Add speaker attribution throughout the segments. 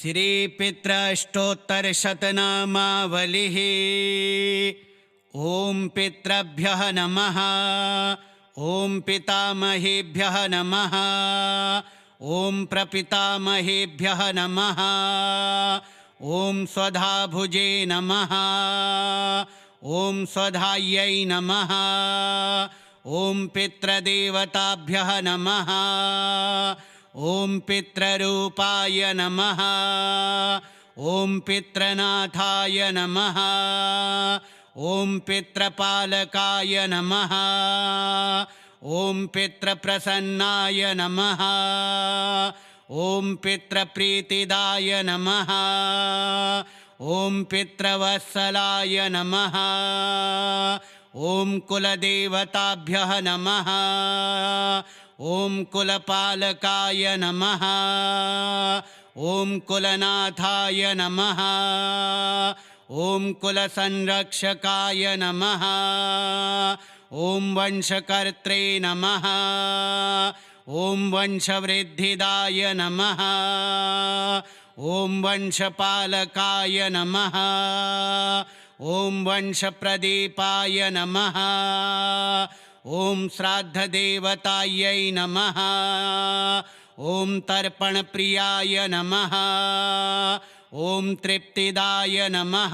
Speaker 1: श्रीपितृष्टोत्तरशतनामावलिः। ॐ पितृभ्यः नमः। ॐ पितामहेभ्यः नमः। ॐ प्रपितामहेभ्यः नमः। ॐ स्वधाभुजे नमः। ॐ स्वधायै नमः। ॐ पितृदेवताभ्यः नमः। ॐ पितृरूपाय नमः। ॐ पितृनाथाय नमः। ॐ पितृपालकाय नमः। ॐ पितृप्रसन्नाय नमः। ॐ पितृप्रीतिदाय नमः। ॐ पितृवत्सलाय नमः। ॐ कुलदेवताभ्यः नमः। ॐ कुलपालकाय नमः। ॐ कुलनाथाय नमः। ॐ कुलसंरक्षकाय नमः। ॐ वंशकर्त्रे नमः। ॐ वंशवृद्धिदाय नमः। ॐ वंशपालकाय नमः। ॐ वंशप्रदीपाय नमः। ॐ श्राद्धदेवतायै नमः। ॐ तर्पणप्रियाय नमः। ॐ तृप्तिदाय नमः।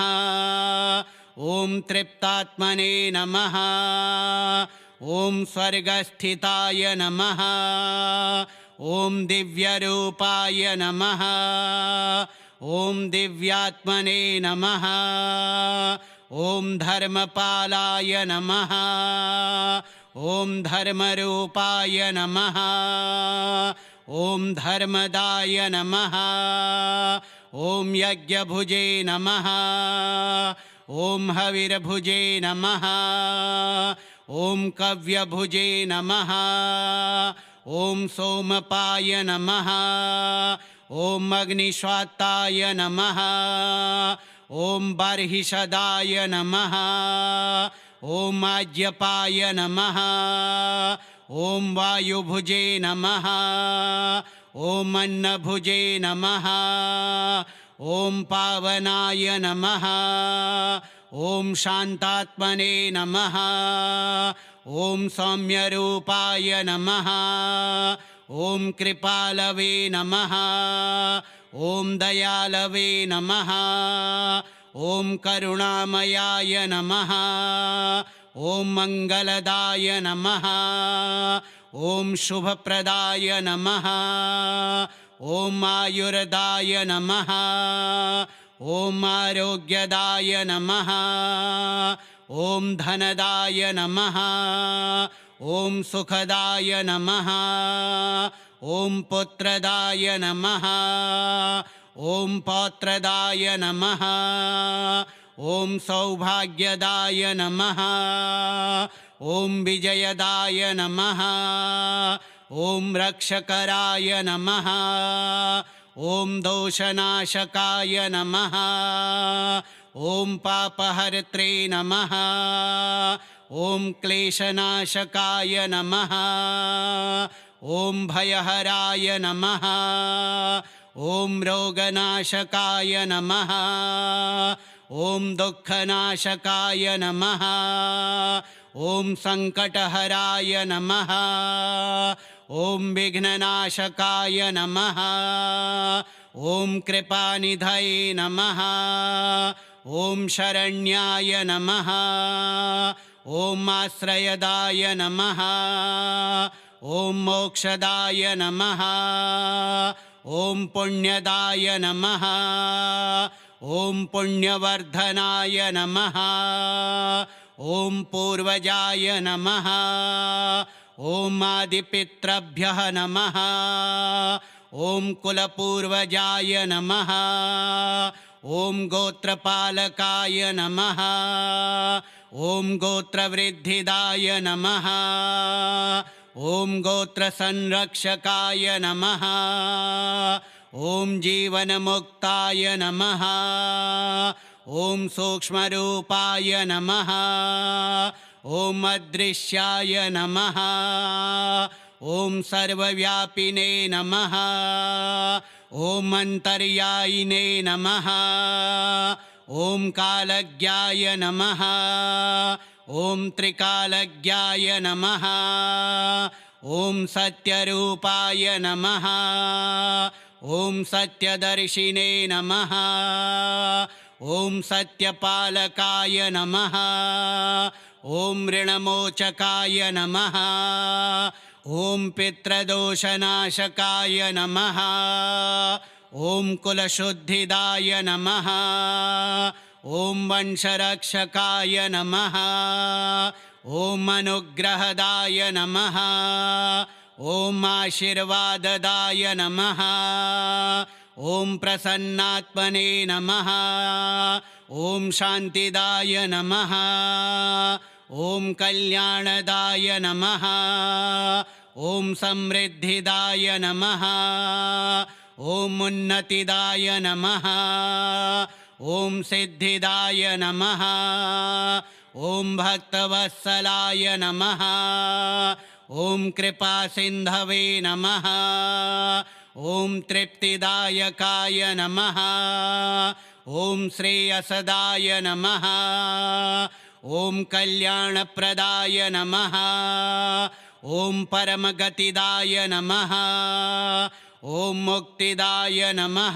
Speaker 1: ॐ तृप्तात्मने नमः। ॐ स्वर्गस्थिताय नमः। ॐ दिव्यरूपाय नमः। ॐ दिव्यात्मने नमः। ॐ धर्मपालाय नमः। ॐ धर्मरूपाय नमः। ॐ धर्मदाय नमः। ॐ यज्ञभुजे नमः। ॐ हविर्भुजे नमः। ॐ कव्यभुजे नमः। ॐ सोमपाय नमः। ॐ अग्निश्वात्ताय नमः। ॐ बर्हिषदाय नमः। ॐ आज्यपाय नमः। ॐ वायुभुजे नमः। ॐ अन्नभुजे नमः। ॐ पावनाय नमः। ॐ शान्तात्मने नमः। ॐ सौम्यरूपाय नमः। ॐ कृपालवे नमः। ॐ दयालवे नमः। ॐ करुणामयाय नमः। ॐ मङ्गलदाय नमः। ॐ शुभप्रदाय नमः। ॐ आयुर्दाय नमः। ॐ आरोग्यदाय नमः। ॐ धनदाय नमः। ॐ सुखदाय नमः। ॐ पुत्रदाय नमः। ॐ पौत्रदाय नमः। ॐ सौभाग्यदाय नमः। ॐ विजयदाय नमः। ॐ रक्षकराय नमः। ॐ दोषनाशकाय नमः। ॐ पापहर्त्रे नमः। ॐ क्लेशनाशकाय नमः। ॐ भयहराय नमः। ॐ रोगनाशकाय नमः। ॐ दुःखनाशकाय नमः। ॐ सङ्कटहराय नमः। ॐ विघ्ननाशकाय नमः। ॐ कृपानिधये नमः। ॐ शरण्याय नमः। ॐ आश्रयदाय नमः। ॐ मोक्षदाय नमः। ॐ पुण्यदाय नमः। ॐ पुण्यवर्धनाय नमः। ॐ पूर्वजाय नमः। ॐ आदिपितृभ्यः नमः। ॐ कुलपूर्वजाय नमः। ॐ गोत्रपालकाय नमः। ॐ गोत्रवृद्धिदाय नमः। ॐ गोत्रसंरक्षकाय नमः। ॐ जीवनमुक्ताय नमः। ॐ सूक्ष्मरूपाय नमः। ॐ अदृश्याय नमः। ॐ सर्वव्यापिने नमः। ॐ अन्तर्यायिने नमः ॐ कालज्ञाय नमः ॐ त्रिकालज्ञाय नमः ॐ सत्यरूपाय नमः ॐ सत्यदर्शिने नमः ॐ सत्यपालकाय नमः ॐ ऋणमोचकाय नमः ॐ पितृदोषनाशकाय नमः ॐ कुलशुद्धिदाय नमः ॐ वंशरक्षकाय नमः ॐ अनुग्रहदाय नमः ॐ आशीर्वाददाय नमः ॐ प्रसन्नात्मने नमः ॐ शान्तिदाय नमः ॐ कल्याणदाय नमः ॐ समृद्धिदाय नमः ॐ उन्नतिदाय नमः ॐ सिद्धिदाय नमः ॐ भक्तवत्सलाय नमः ॐ कृपासिन्धवे नमः ॐ तृप्तिदायकाय नमः ॐ श्रेयसदाय नमः ॐ कल्याणप्रदाय नमः ॐ परमगतिदाय नमः ॐ मुक्तिदाय नमः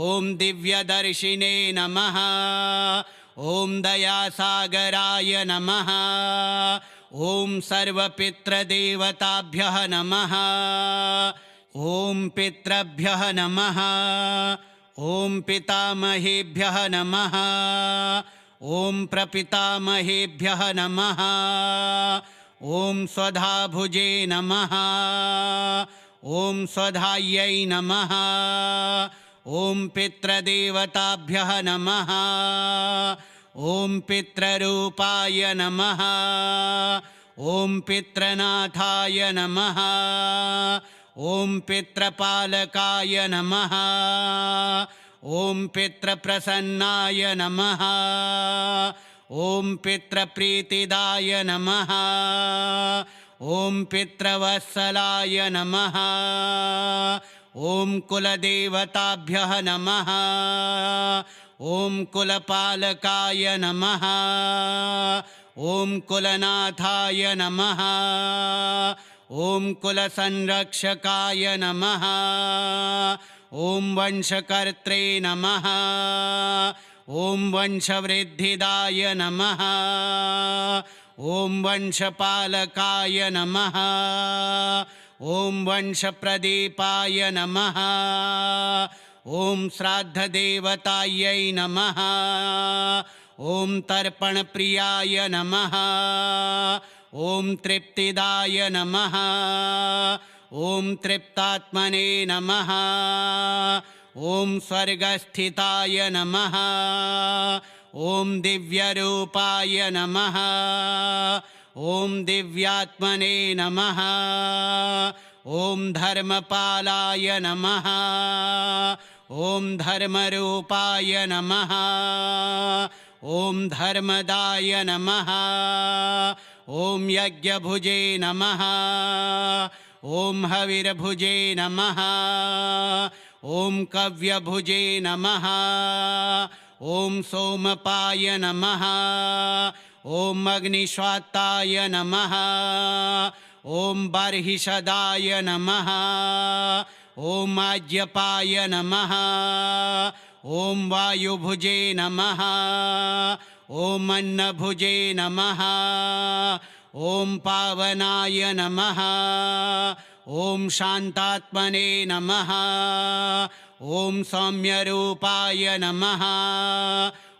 Speaker 1: ॐ दिव्यदर्शिने नमः ॐ दयासागराय नमः ॐ सर्वपितृदेवताभ्यः नमः ॐ पितृभ्यः नमः ॐ पितामहेभ्यः नमः ॐ प्रपितामहेभ्यः नमः ॐ स्वधाभुजे नमः ॐ स्वधायै नमः ॐ पितृदेवताभ्यः नमः ॐ पितृरूपाय नमः ॐ पितृनाथाय नमः ॐ पितृपालकाय नमः ॐ पितृप्रसन्नाय नमः ॐ पितृप्रीतिदाय नमः ॐ पितृवत्सलाय नमः ॐ कुलदेवताभ्यः नमः ॐ कुलपालकाय नमः ॐ कुलनाथाय नमः ॐ कुलसंरक्षकाय नमः ॐ वंशकर्त्रे नमः ॐ वंशवृद्धिदाय नमः ॐ वंशपालकाय नमः ॐ वंशप्रदीपाय नमः ॐ श्राद्धदेवतायै नमः ॐ तर्पणप्रियाय नमः ॐ तृप्तिदाय नमः ॐ तृप्तात्मने नमः ॐ स्वर्गस्थिताय नमः ॐ दिव्यरूपाय नमः ॐ दिव्यात्मने नमः ॐ धर्मपालाय नमः ॐ धर्मरूपाय नमः ॐ धर्मदाय नमः ॐ यज्ञभुजे नमः ॐ हविर्भुजे नमः ॐ कव्यभुजे नमः ॐ सोमपाय नमः ॐ अग्निश्वात्ताय नमः ॐ बर्हिषदाय नमः ॐ आज्यपाय नमः ॐ वायुभुजे नमः ॐ अन्नभुजे नमः ॐ पावनाय नमः ॐ शान्तात्मने नमः ॐ सौम्यरूपाय नमः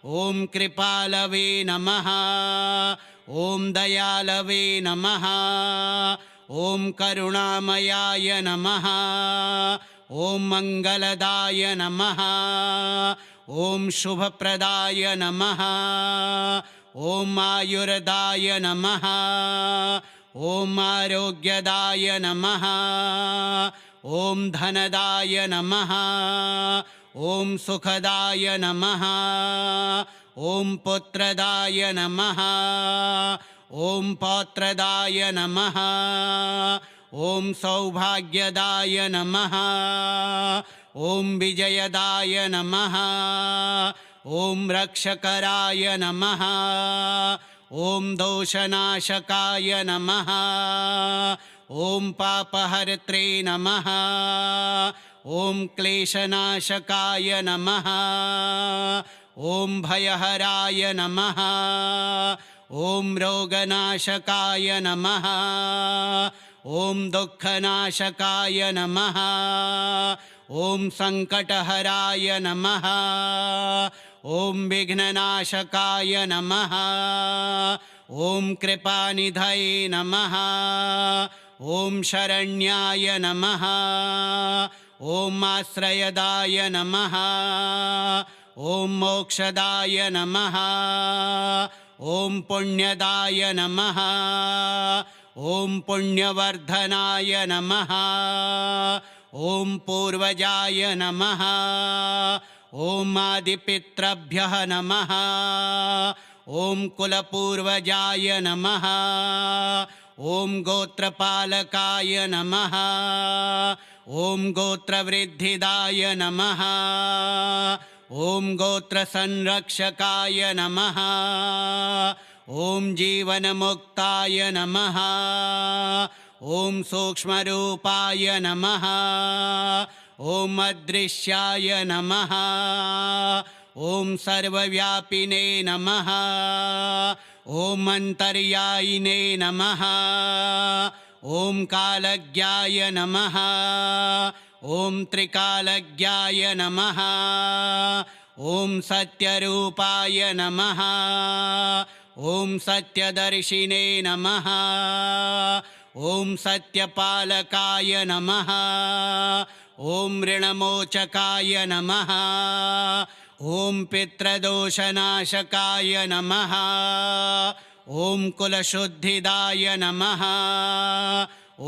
Speaker 1: ॐ कृपालवे नमः ॐ दयालवे नमः ॐ करुणामयाय नमः ॐ मङ्गलदाय नमः ॐ शुभप्रदाय नमः ॐ आयुर्दाय नमः ॐ आरोग्यदाय नमः ॐ धनदाय नमः ॐ सुखदाय नमः ॐ पुत्रदाय नमः ॐ पौत्रदाय नमः ॐ सौभाग्यदाय नमः ॐ विजयदाय नमः ॐ रक्षकराय नमः ॐ दोषनाशकाय नमः ॐ पापहर्त्रे नमः ॐ क्लेशनाशकाय नमः ॐ भयहराय नमः ॐ रोगनाशकाय नमः ॐ दुःखनाशकाय नमः ॐ सङ्कटहराय नमः ॐ विघ्ननाशकाय नमः ॐ कृपानिधये नमः ॐ शरण्याय नमः ॐ आश्रयदाय नमः ॐ मोक्षदाय नमः ॐ पुण्यदाय नमः ॐ पुण्यवर्धनाय नमः ॐ पूर्वजाय नमः ॐ आदिपितृभ्यः नमः ॐ कुलपूर्वजाय नमः ॐ गोत्रपालकाय नमः ॐ गोत्रवृद्धिदाय नमः ॐ गोत्रसंरक्षकाय नमः ॐ जीवनमुक्ताय नमः ॐ सूक्ष्मरूपाय नमः ॐ अदृश्याय नमः ॐ सर्वव्यापिने नमः ॐ अन्तर्यायिने नमः ॐ कालज्ञाय नमः ॐ त्रिकालज्ञाय नमः ॐ सत्यरूपाय नमः ॐ सत्यदर्शिने नमः ॐ सत्यपालकाय नमः ॐ ऋणमोचकाय नमः ॐ पितृदोषनाशकाय नमः ॐ कुलशुद्धिदाय नमः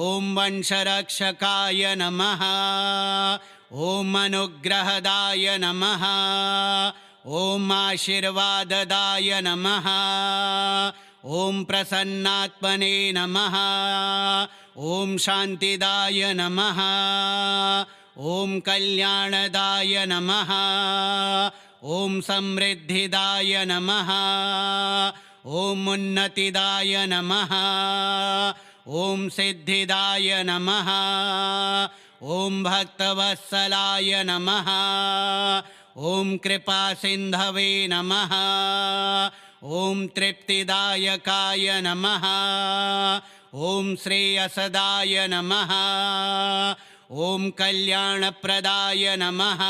Speaker 1: ॐ वंशरक्षकाय नमः ॐ अनुग्रहदाय नमः ॐ आशीर्वाददाय नमः ॐ प्रसन्नात्मने नमः ॐ शान्तिदाय नमः ॐ कल्याणदाय नमः ॐ समृद्धिदाय नमः ॐ उन्नतिदाय नमः ॐ सिद्धिदाय नमः ॐ भक्तवत्सलाय नमः ॐ कृपासिन्धवे नमः ॐ तृप्तिदायकाय नमः ॐ श्रेयसदाय नमः ॐ कल्याणप्रदाय नमः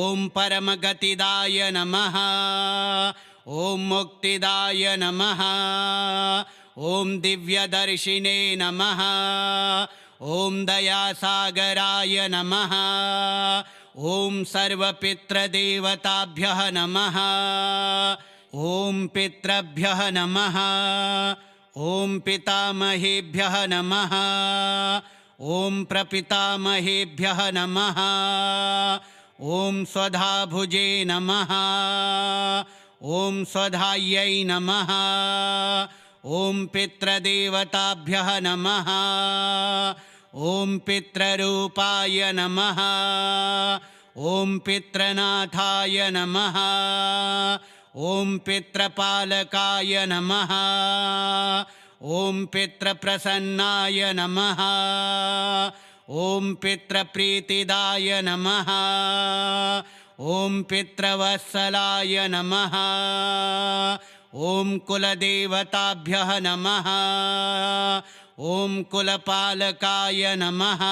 Speaker 1: ॐ परमगतिदाय नमः ॐ मुक्तिदाय नमः ॐ दिव्यदर्शिने नमः ॐ दयासागराय नमः ॐ सर्वपितृदेवताभ्यः नमः ॐ पितृभ्यः नमः ॐ पितामहेभ्यः नमः ॐ प्रपितामहेभ्यः नमः ॐ स्वधाभुजे नमः ॐ स्वधायै नमः ॐ पितृदेवताभ्यः नमः ॐ पितृरूपाय नमः ॐ पितृनाथाय नमः ॐ पितृपालकाय नमः ॐ पितृप्रसन्नाय नमः ॐ पितृप्रीतिदाय नमः ॐ पितृवत्सलाय नमः ॐ कुलदेवताभ्यः नमः ॐ कुलपालकाय नमः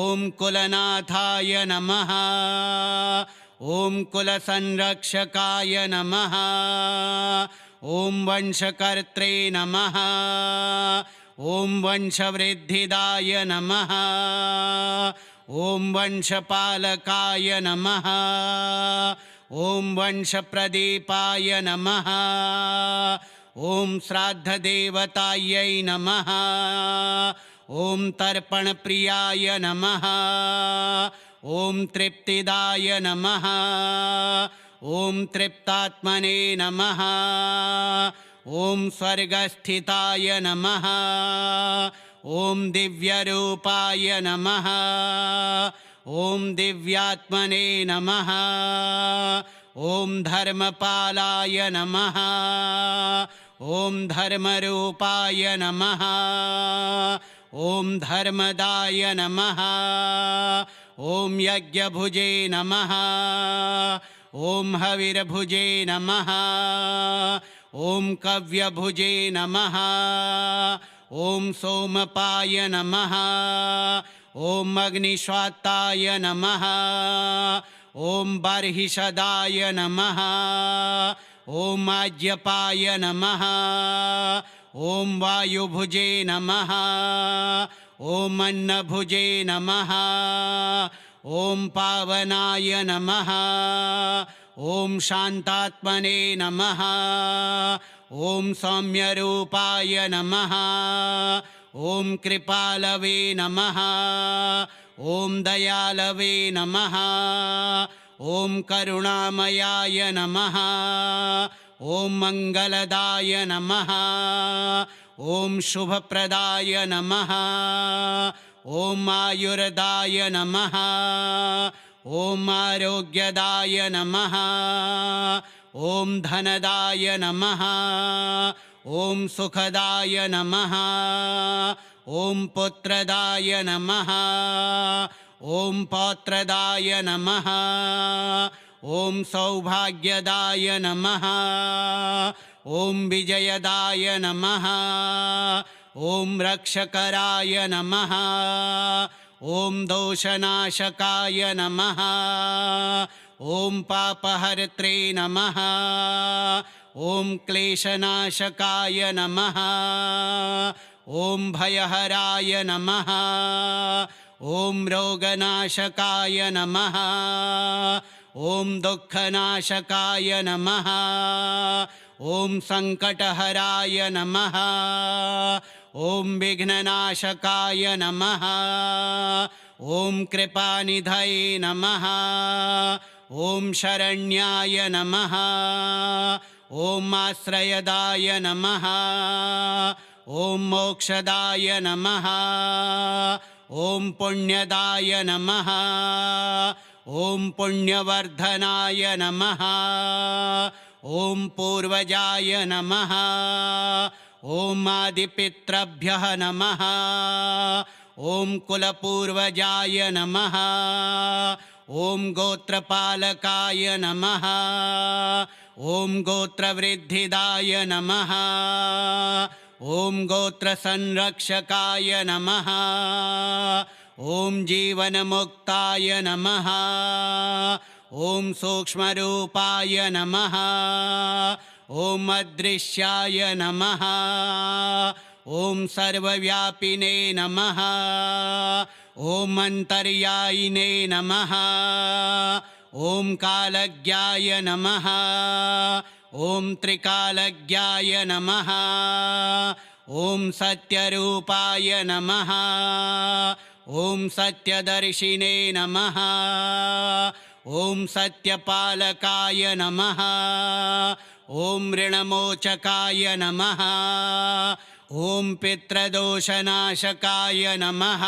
Speaker 1: ॐ कुलनाथाय नमः ॐ कुलसंरक्षकाय नमः ॐ वंशकर्त्रे नमः ॐ वंशवृद्धिदाय नमः ॐ वंशपालकाय नमः ॐ वंशप्रदीपाय नमः ॐ श्राद्धदेवतायै नमः ॐ तर्पणप्रियाय नमः ॐ तृप्तिदाय नमः ॐ तृप्तात्मने नमः ॐ स्वर्गस्थिताय नमः ॐ दिव्यरूपाय नमः ॐ दिव्यात्मने नमः ॐ धर्मपालाय नमः ॐ धर्मरूपाय नमः ॐ धर्मदाय नमः ॐ यज्ञभुजे नमः ॐ हविर्भुजे नमः ॐ कव्यभुजे नमः ॐ सोमपाय नमः ॐ अग्निश्वात्ताय नमः ॐ बर्हिषदाय नमः ॐ आज्यपाय नमः ॐ वायुभुजे नमः ॐ अन्नभुजे नमः ॐ पावनाय नमः ॐ शान्तात्मने नमः ॐ सौम्यरूपाय नमः ॐ कृपालवे नमः ॐ दयालवे नमः ॐ करुणामयाय नमः ॐ मङ्गलदाय नमः ॐ शुभप्रदाय नमः ॐ आयुर्दाय नमः ॐ आरोग्यदाय नमः ॐ धनदाय नमः ॐ सुखदाय नमः ॐ पुत्रदाय नमः ॐ पौत्रदाय नमः ॐ सौभाग्यदाय नमः ॐ विजयदाय नमः ॐ रक्षकराय नमः ॐ दोषनाशकाय नमः ॐ पापहर्त्रे नमः ॐ क्लेशनाशकाय नमः ॐ भयहराय नमः ॐ रोगनाशकाय नमः ॐ दुःखनाशकाय नमः ॐ सङ्कटहराय नमः ॐ विघ्ननाशकाय नमः ॐ कृपानिधये नमः ॐ शरण्याय नमः ॐ आश्रयदाय नमः ॐ मोक्षदाय नमः ॐ पुण्यदाय नमः ॐ पुण्यवर्धनाय नमः ॐ पूर्वजाय नमः ॐ आदिपितृभ्यः नमः ॐ कुलपूर्वजाय नमः ॐ गोत्रपालकाय नमः ॐ गोत्रवृद्धिदाय नमः ॐ गोत्रसंरक्षकाय नमः ॐ जीवनमुक्ताय नमः ॐ सूक्ष्मरूपाय नमः ॐ अदृश्याय नमः ॐ सर्वव्यापिने नमः ॐ अन्तर्यायिने नमः ॐ कालज्ञाय नमः ॐ त्रिकालज्ञाय नमः ॐ सत्यरूपाय नमः ॐ सत्यदर्शिने नमः ॐ सत्यपालकाय नमः ॐ ऋणमोचकाय नमः ॐ पितृदोषनाशकाय नमः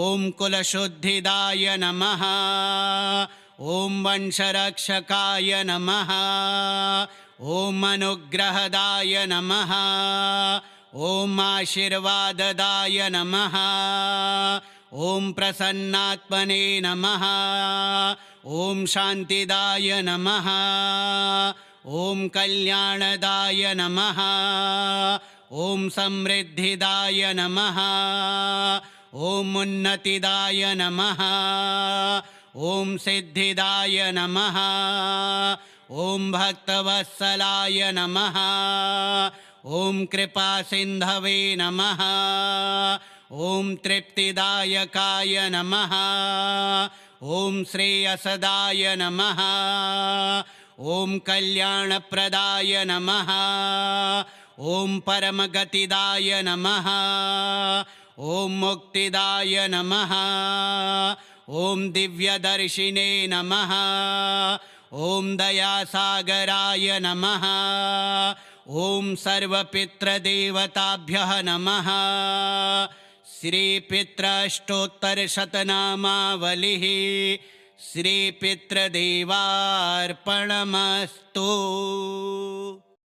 Speaker 1: ॐ कुलशुद्धिदाय नमः ॐ वंशरक्षकाय नमः ॐ अनुग्रहदाय नमः ॐ आशीर्वाददाय नमः ॐ प्रसन्नात्मने नमः ॐ शान्तिदाय नमः ॐ कल्याणदाय नमः ॐ समृद्धिदाय नमः ॐ उन्नतिदाय नमः ॐ सिद्धिदाय नमः ॐ भक्तवत्सलाय नमः ॐ कृपासिन्धवे नमः ॐ तृप्तिदायकाय नमः ॐ श्रेयसदाय नमः ॐ कल्याणप्रदाय नमः ॐ परमगतिदाय नमः ॐ मुक्तिदाय नमः ॐ दिव्यदर्शिने नमः ॐ दयासागराय नमः ॐ सर्वपितृदेवताभ्यः नमः। श्रीपितृष्टोत्तरशतनामावलिः श्रीपितृदेवार्पणमस्तु।